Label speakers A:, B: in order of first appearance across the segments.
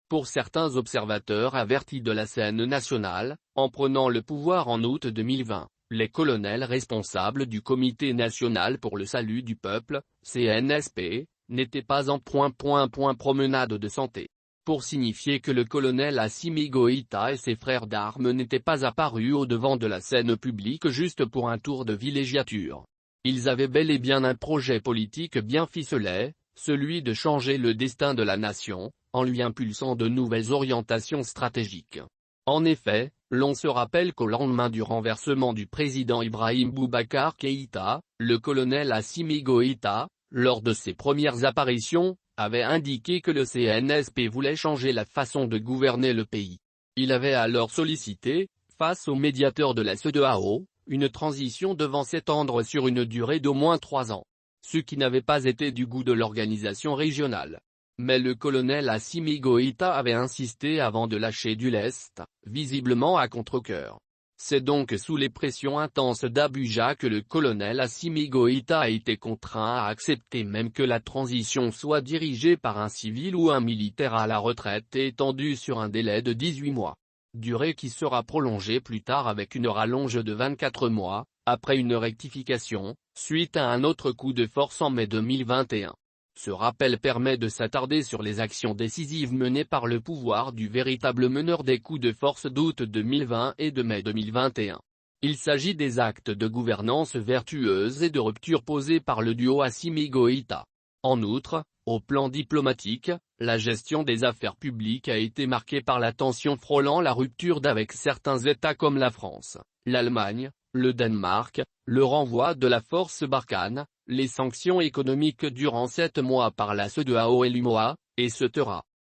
A: Pour certains observateurs avertis de la scène nationale, en prenant le pouvoir en août 2020, les colonels responsables du Comité national pour le salut du peuple, CNSP, n'étaient pas en promenade de santé. Pour signifier que le colonel Assimi Goïta et ses frères d'armes n'étaient pas apparus au devant de la scène publique juste pour un tour de villégiature. Ils avaient bel et bien un projet politique bien ficelé, celui de changer le destin de la nation, en lui impulsant de nouvelles orientations stratégiques. En effet, l'on se rappelle qu'au lendemain du renversement du président Ibrahim Boubacar Keïta, le colonel Assimi Goïta, lors de ses premières apparitions, avait indiqué que le CNSP voulait changer la façon de gouverner le pays. Il avait alors sollicité, face aux médiateurs de la CEDEAO, une transition devant s'étendre sur une durée d'au moins 3 ans. Ce qui n'avait pas été du goût de l'organisation régionale. Mais le colonel Assimi Goïta avait insisté avant de lâcher du lest, visiblement à contre-cœur. C'est donc sous les pressions intenses d'Abuja que le colonel Assimi Goïta a été contraint à accepter même que la transition soit dirigée par un civil ou un militaire à la retraite et étendue sur un délai de 18 mois. Durée qui sera prolongée plus tard avec une rallonge de 24 mois, après une rectification, suite à un autre coup de force en mai 2021. Ce rappel permet de s'attarder sur les actions décisives menées par le pouvoir du véritable meneur des coups de force d'août 2020 et de mai 2021. Il s'agit des actes de gouvernance vertueuse et de rupture posés par le duo Assimi Goïta. En outre, au plan diplomatique, la gestion des affaires publiques a été marquée par la tension frôlant la rupture d'avec certains États comme la France, l'Allemagne, le Danemark, le renvoi de la force Barkhane, les sanctions économiques durant 7 mois par la CEDEAO et l'UMOA, etc.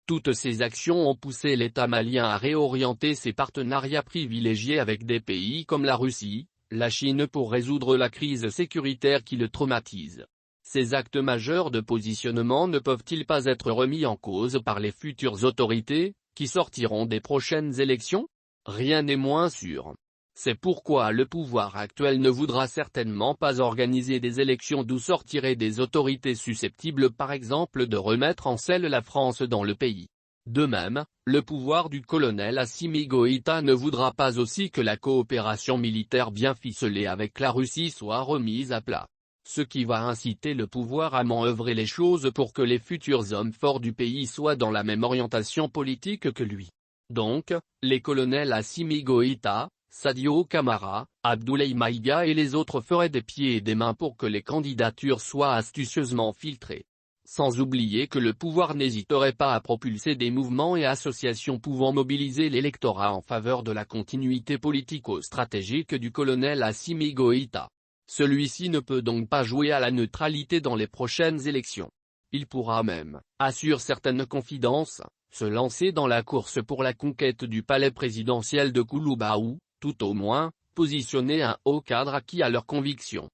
A: Toutes ces actions ont poussé l'État malien à réorienter ses partenariats privilégiés avec des pays comme la Russie, la Chine pour résoudre la crise sécuritaire qui le traumatise. Ces actes majeurs de positionnement ne peuvent-ils pas être remis en cause par les futures autorités, qui sortiront des prochaines élections? Rien n'est moins sûr. C'est pourquoi le pouvoir actuel ne voudra certainement pas organiser des élections d'où sortiraient des autorités susceptibles par exemple de remettre en selle la France dans le pays. De même, le pouvoir du colonel Assimi Goïta ne voudra pas aussi que la coopération militaire bien ficelée avec la Russie soit remise à plat. Ce qui va inciter le pouvoir à manœuvrer les choses pour que les futurs hommes forts du pays soient dans la même orientation politique que lui. Donc, les colonels Assimi Goïta, Sadio Kamara, Abdoulaye Maïga et les autres feraient des pieds et des mains pour que les candidatures soient astucieusement filtrées. Sans oublier que le pouvoir n'hésiterait pas à propulser des mouvements et associations pouvant mobiliser l'électorat en faveur de la continuité politico-stratégique du colonel Assimi Goïta. Celui-ci ne peut donc pas jouer à la neutralité dans les prochaines élections. Il pourra même, assure certaines confidences, se lancer dans la course pour la conquête du palais présidentiel de Kouloubaou, tout au moins, positionner un haut cadre acquis à leurs convictions.